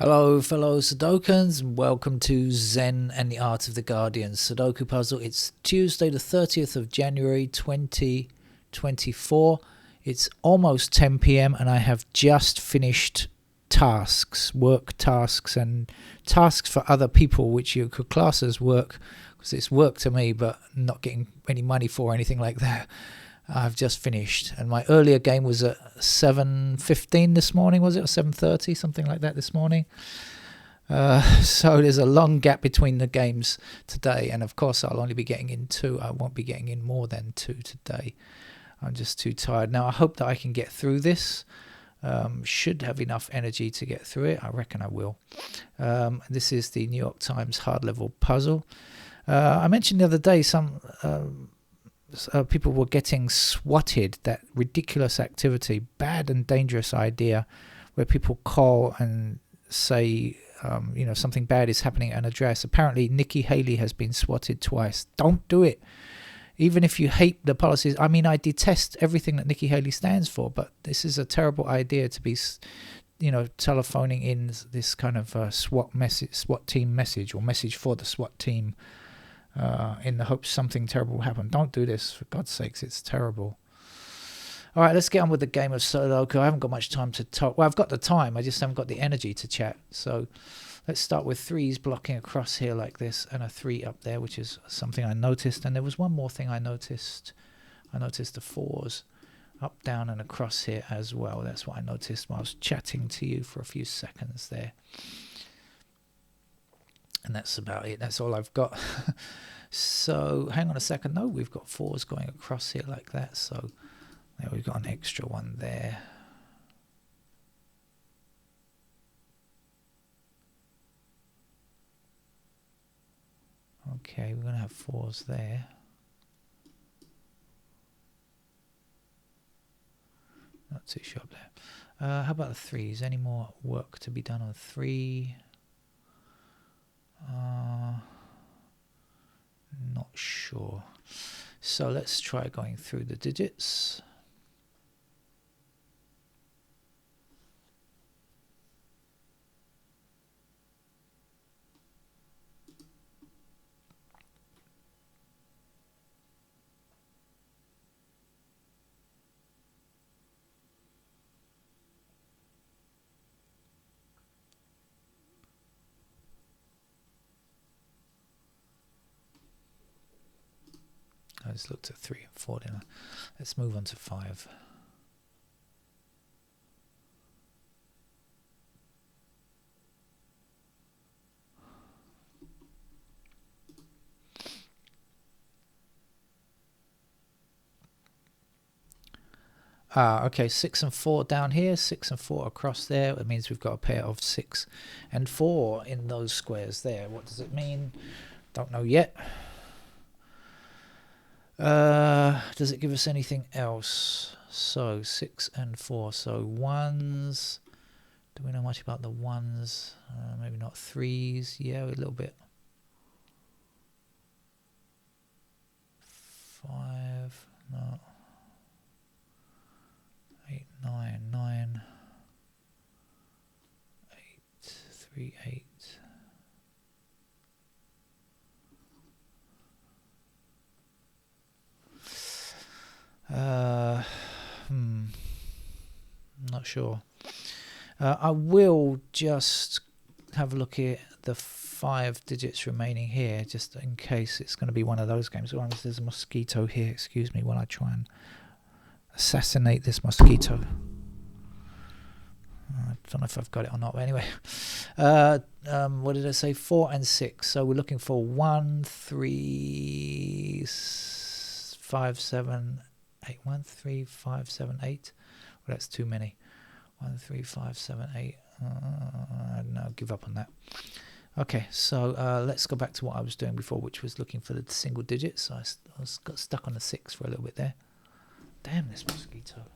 Hello, fellow Sudokans, and welcome to Zen and the Art of the Guardian Sudoku puzzle. It's Tuesday, the 30th of January 2024. It's almost 10 p.m. and I have just finished work tasks, and tasks for other people, which you could class as work, because it's work to me, but not getting any money for or anything like that. I've just finished, and my earlier game was at 7:15 this morning, was it, or 7:30, something like that this morning. So there's a long gap between the games today, and of course I'll only be getting in 2. I won't be getting in more than 2 today. I'm just too tired. Now I hope that I can get through this. Should have enough energy to get through it. I reckon I will. This is the New York Times hard level puzzle. I mentioned the other day some people were getting swatted, that ridiculous activity, bad and dangerous idea where people call and say something bad is happening at an address. Apparently Nikki Haley has been swatted twice. Don't do it. Even if you hate the policies, I mean, I detest everything that Nikki Haley stands for, but this is a terrible idea to be telephoning in this kind of SWAT team message, or message for the SWAT team, in the hopes something terrible will happen. Don't do this, for God's sakes, it's terrible. All right, let's get on with the game of Sudoku. I haven't got much time to talk. Well, I've got the time, I just haven't got the energy to chat. So let's start with 3s blocking across here like this, and a 3 up there, which is something I noticed. And there was one more thing I noticed. I noticed the 4s up, down, and across here as well. That's what I noticed while I was chatting to you for a few seconds there. And that's about it. That's all I've got. So hang on a second. No, we've got 4s going across here like that. So there we've got an extra one there. Okay, we're going to have 4s there. Not too sure up there. How about the 3s? Any more work to be done on 3? Not sure. So let's try going through the digits. I just looked at 3 and 4. Then let's move on to 5. Okay, 6 and 4 down here, 6 and 4 across there. It means we've got a pair of 6 and 4 in those squares there. What does it mean? Don't know yet. Does it give us anything else? So 6 and 4. So 1s. Do we know much about the 1s? Maybe not 3s. Yeah, a little bit. 5. No. 8, 9, 9. 8, 3, 8. Not sure. I will just have a look at the 5 digits remaining here, just in case it's going to be one of those games. Oh, there's a mosquito here. Excuse me while I try and assassinate this mosquito. I don't know if I've got it or not, but anyway. What did I say? 4 and 6. So we're looking for 1, 3, 5, 7, 8. 1, 3, 5, 7, 8. Well, that's too many. 1, 3, 5, 7, 8. No, give up on that. Okay, so let's go back to what I was doing before, which was looking for the single digits. So I got stuck on the 6 for a little bit there. Damn this mosquito.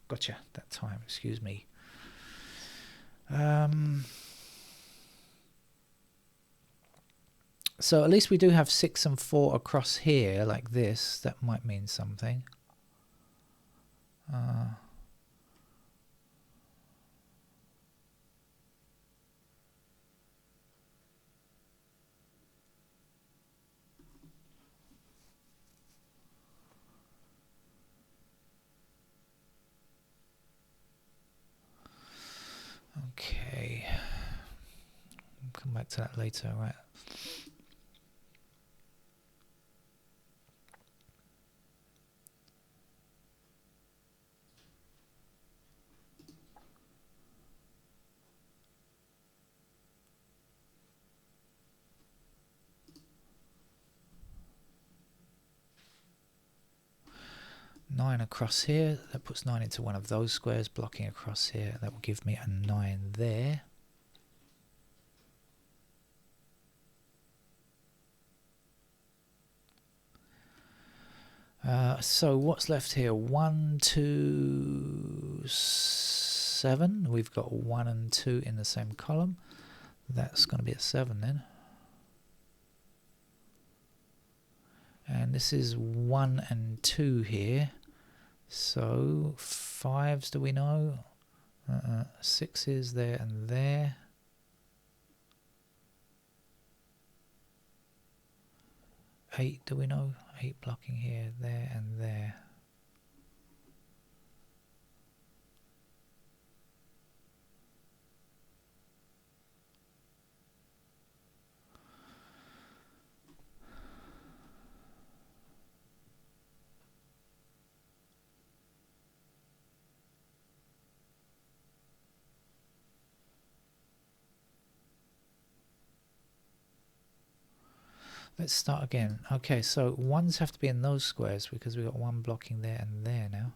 Gotcha that time. Excuse me. So at least we do have 6 and 4 across here like this. That might mean something. come back to that later, right? Nine across here, that puts 9 into one of those squares, blocking across here, that will give me a 9 there. So what's left here? 1, 2, 7. We've got 1 and 2 in the same column. That's going to be a 7 then. And this is 1 and 2 here. So 5s, do we know? 6s there and there. 8, do we know? 8 blocking here, there and there. Let's start again. Okay, so 1s have to be in those squares because we've got 1 blocking there and there now.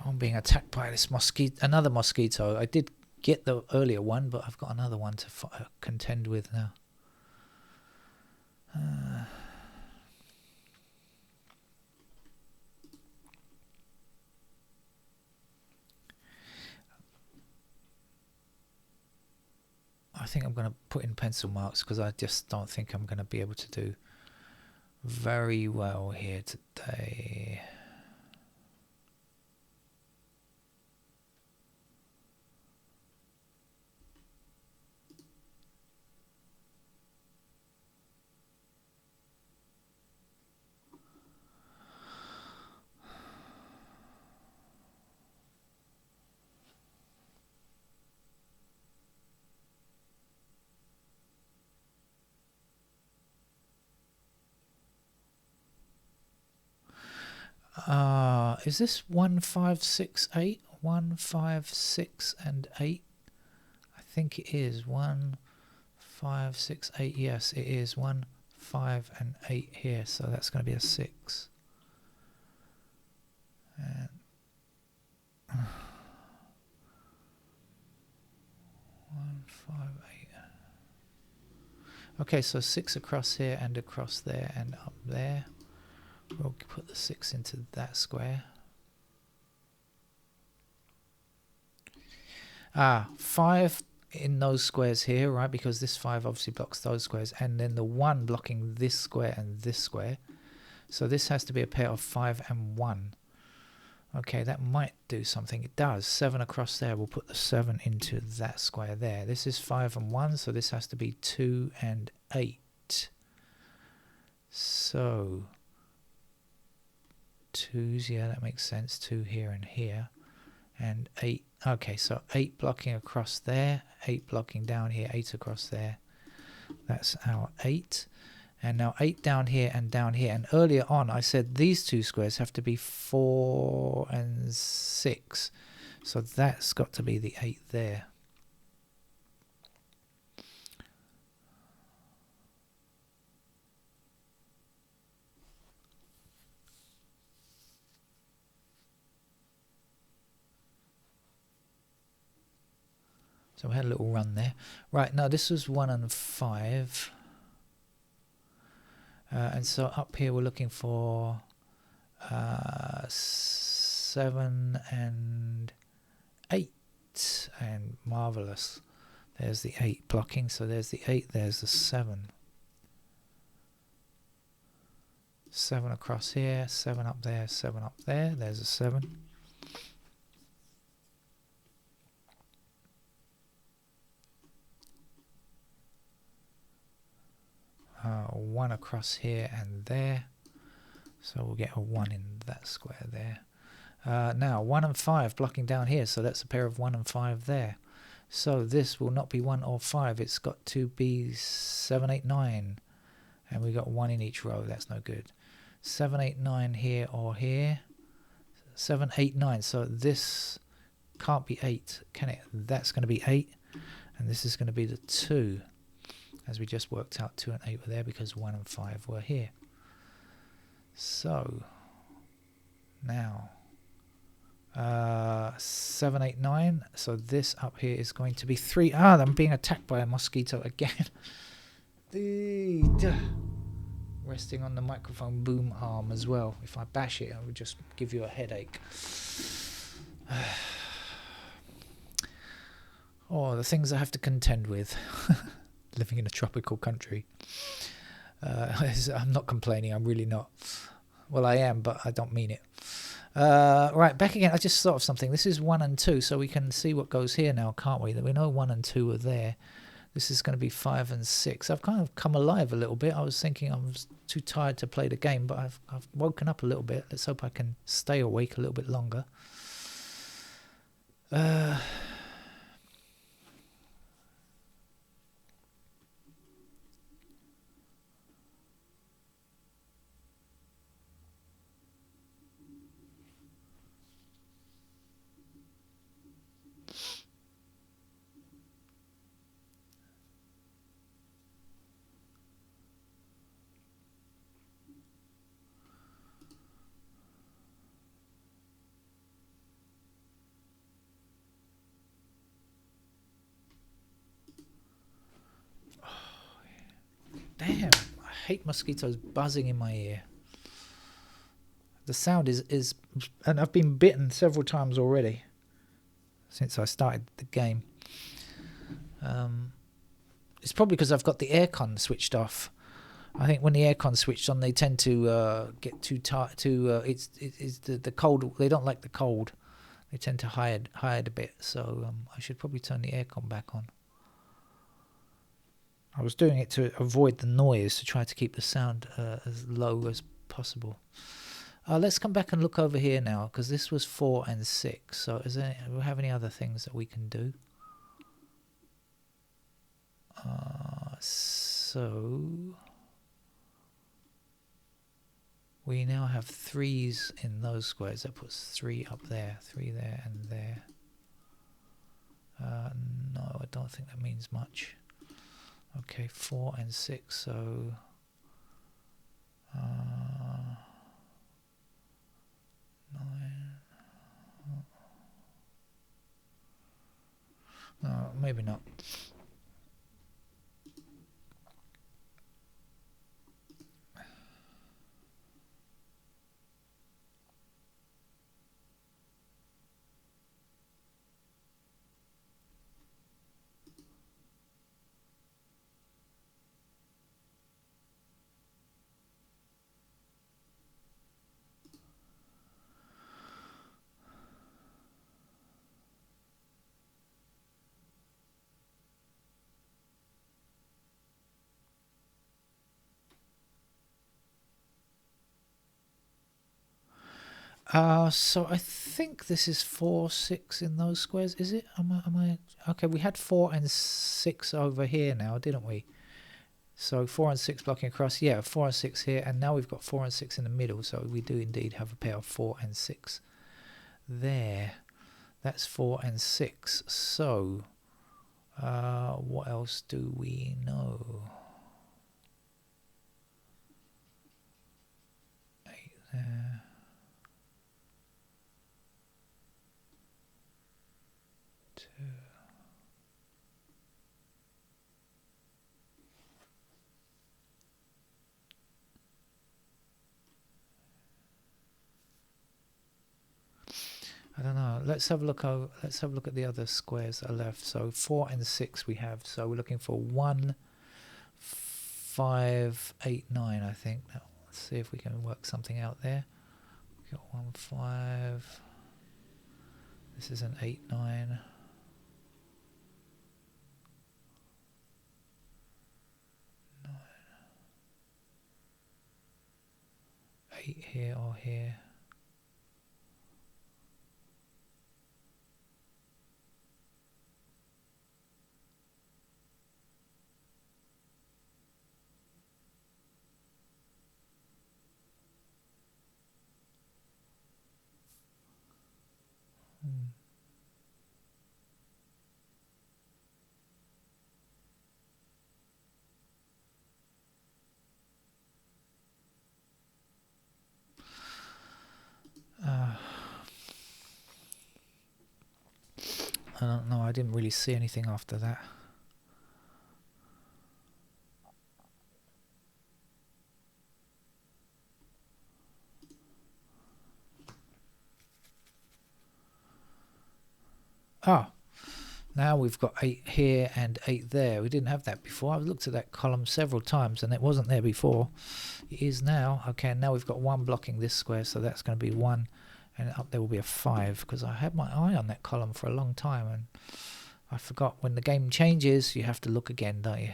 I'm being attacked by this mosquito, another mosquito. I did get the earlier one, but I've got another one to contend with now. I think I'm going to put in pencil marks because I just don't think I'm going to be able to do very well here today. Is this 1, 5, 6, 8? 1, 5, 6 and 8? I think it is 1, 5, 6, 8. Yes, it is 1, 5 and 8 here, so that's going to be a 6. And 1, 5, 8. Okay, so 6 across here and across there and up there. We'll put the 6 into that square. 5 in those squares here, right? Because this 5 obviously blocks those squares, and then the 1 blocking this square and this square. So this has to be a pair of 5 and 1. Okay, that might do something. It does. 7 across there. We'll put the 7 into that square there. This is 5 and 1, so this has to be 2 and 8. So 2s, yeah, that makes sense. 2 here and here. And 8. Okay, so 8 blocking across there, 8 blocking down here, 8 across there. That's our 8. And now 8 down here and down here. And earlier on I said these two squares have to be 4 and 6. So that's got to be the 8 there. So we had a little run there. Right, now this was 1 and 5. And so up here we're looking for 7 and 8. And marvellous. There's the 8 blocking. So there's the 8, there's the 7. 7 across here, 7 up there, 7 up there. There's a 7. One across here and there, so we'll get a 1 in that square there. Now 1 and 5 blocking down here, so that's a pair of 1 and 5 there. So this will not be 1 or 5, it's got to be 7, 8, 9, and we got 1 in each row. That's no good. 7, 8, 9 here or here. 7, 8, 9. So this can't be 8, can it? That's going to be 8, and this is going to be the 2. As we just worked out, 2 and 8 were there because 1 and 5 were here. So now 7, 8, 9. So this up here is going to be 3. Ah, I'm being attacked by a mosquito again. Resting on the microphone boom arm as well. If I bash it, it will just give you a headache. Oh, the things I have to contend with. Living in a tropical country. I'm not complaining, I'm really not. Well, I am, but I don't mean it. Right, back again. I just thought of something. This is 1 and 2, so we can see what goes here now, can't we? We know 1 and 2 are there. This is going to be 5 and 6. I've kind of come alive a little bit. I was thinking I was too tired to play the game, but I've woken up a little bit. Let's hope I can stay awake a little bit longer. Damn, I hate mosquitoes buzzing in my ear. The sound is, and I've been bitten several times already since I started the game. It's probably because I've got the aircon switched off. I think when the aircon's switched on, they tend to get too tight. It's the cold. They don't like the cold. They tend to hide a bit. So I should probably turn the aircon back on. I was doing it to avoid the noise, to try to keep the sound as low as possible. Let's come back and look over here now, because this was 4 and 6. So do we have any other things that we can do? So we now have 3s in those squares. That puts 3 up there, 3 there and there. No, I don't think that means much. Okay, 4 and 6, so 9. No, maybe not. So I think this is 4, 6 in those squares. Is it? Am I? Okay, we had 4 and 6 over here now, didn't we? So 4 and 6 blocking across. Yeah, 4 and 6 here, and now we've got 4 and 6 in the middle. So we do indeed have a pair of 4 and 6 there. That's 4 and 6. So what else do we know? 8 there. 2. I don't know. Let's have a look. Let's have a look at the other squares that are left. So 4 and 6 we have. So we're looking for 1, 5, 8, 9. I think. Now, let's see if we can work something out there. We got 1, 5. This is an 8, 9. 8 here or here. I don't know. I didn't really see anything after that. Oh, now we've got 8 here and 8 there. We didn't have that before. I've looked at that column several times and it wasn't there before. It is now. Okay, and now we've got 1 blocking this square, so that's going to be 1, and up there will be a 5, because I had my eye on that column for a long time and I forgot. When the game changes, you have to look again, don't you?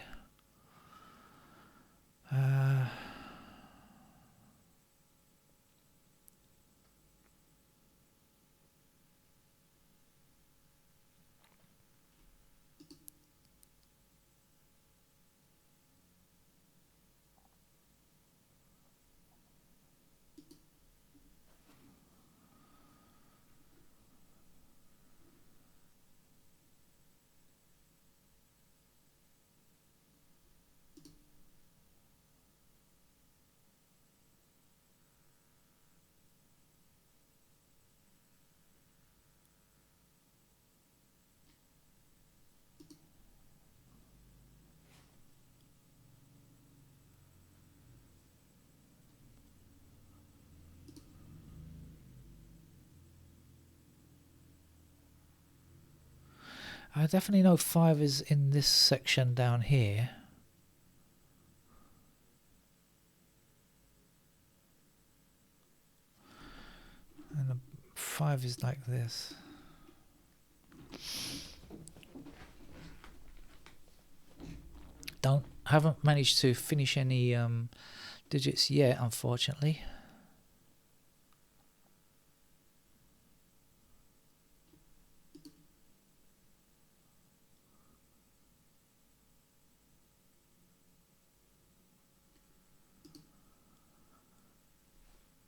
I definitely know 5 is in this section down here. And the 5 is like this. Haven't managed to finish any digits yet, unfortunately.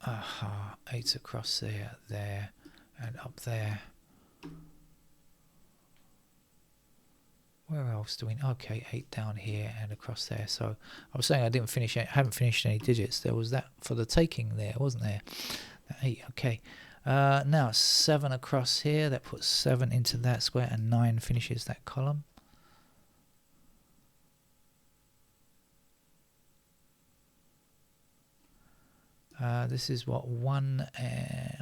Aha, 8 across there, and up there. Where else do we? Okay, 8 down here and across there. So I was saying I didn't finish it. Haven't finished any digits. There was that for the taking there, wasn't there? 8. Okay. Now 7 across here. That puts 7 into that square, and 9 finishes that column. This is what 1.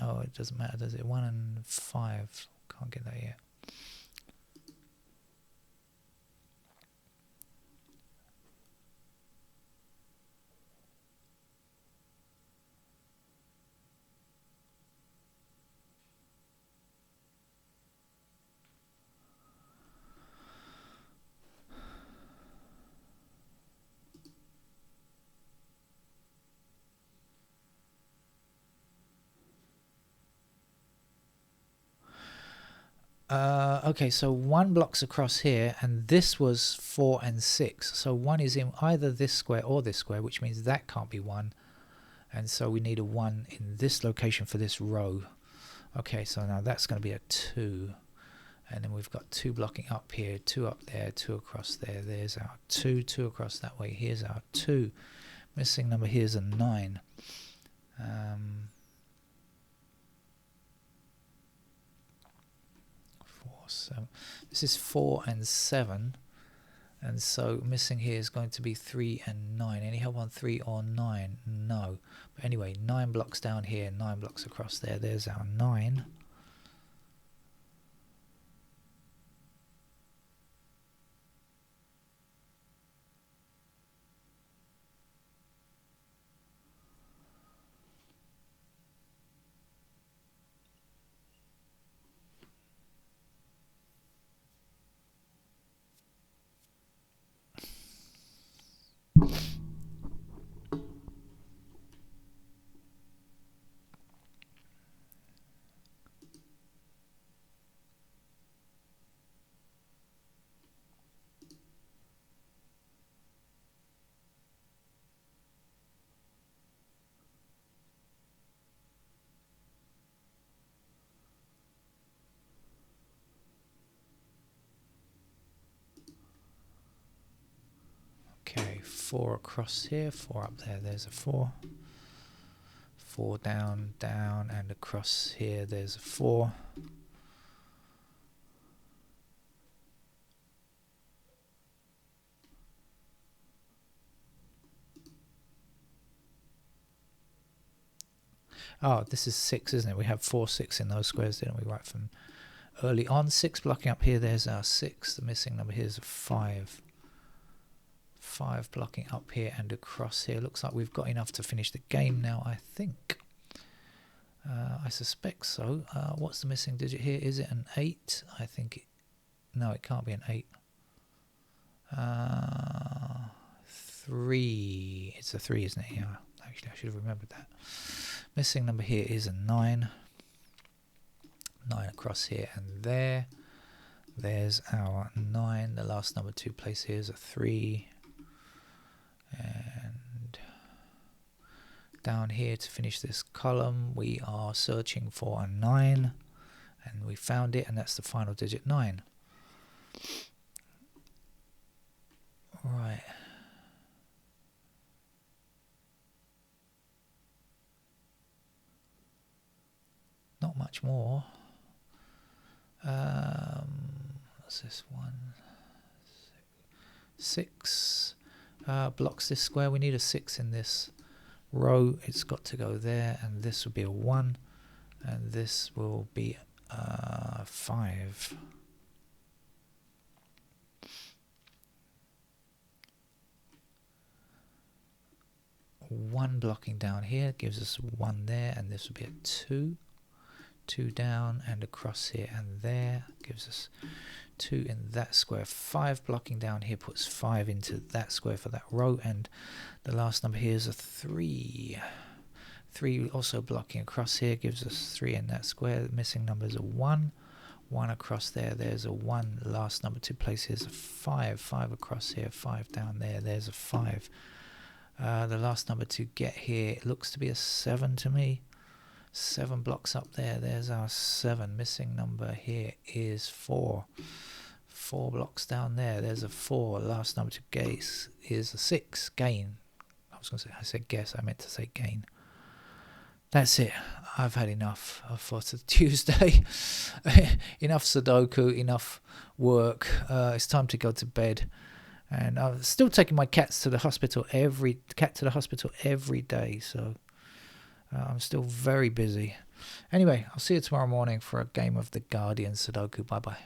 Oh, it doesn't matter, does it? 1 and 5. Can't get that yet. Okay, so 1 blocks across here, and this was 4 and 6. So 1 is in either this square or this square, which means that can't be 1. And so we need a 1 in this location for this row. Okay, so now that's going to be a 2. And then we've got 2 blocking up here, 2 up there, 2 across there. There's our 2, 2 across that way. Here's our 2. Missing number here is a 9. 7. This is 4 and 7, and so missing here is going to be 3 and 9. Any help on 3 or 9? No. But anyway, 9 blocks down here, 9 blocks across there. There's our 9. Okay, 4 across here, 4 up there, there's a 4. 4 down, down, and across here there's a 4. Oh, this is 6, isn't it? We have 4, 6 in those squares, didn't we? Right from early on. 6 blocking up here, there's our 6. The missing number here is a 5. 5 blocking up here and across here. Looks like we've got enough to finish the game now, I think. I suspect so. What's the missing digit here? Is it an 8? I think it... No, it can't be an 8. 3. It's a 3, isn't it? Yeah, actually, I should have remembered that. Missing number here is a 9. 9 across here and there. There's our 9. The last number 2 place here is a 3. And down here to finish this column, we are searching for a 9. And we found it, and that's the final digit, 9. Right. Not much more. What's this one? 6 blocks this square. We need a 6 in this row. It's got to go there, and this will be a 1, and this will be 5. One blocking down here gives us 1 there, and this will be a 2. 2 down and across here and there gives us 2 in that square. 5 blocking down here puts 5 into that square for that row, and the last number here is a 3. 3 also blocking across here gives us 3 in that square. The missing number is a 1. 1 across there, there's a 1. Last number 2 places is a 5. 5 across here, 5 down there, there's a 5. The last number to get here, it looks to be a 7 to me. 7 blocks up there, there's our 7. Missing number here is 4. 4 blocks down there, there's a 4. Last number to guess is a 6. Gain. I said guess, I meant to say gain. That's it. I've had enough for Tuesday. Enough Sudoku, enough work. It's time to go to bed. And I'm still taking my cat to the hospital every day, so I'm still very busy. Anyway, I'll see you tomorrow morning for a game of the Guardian Sudoku. Bye bye.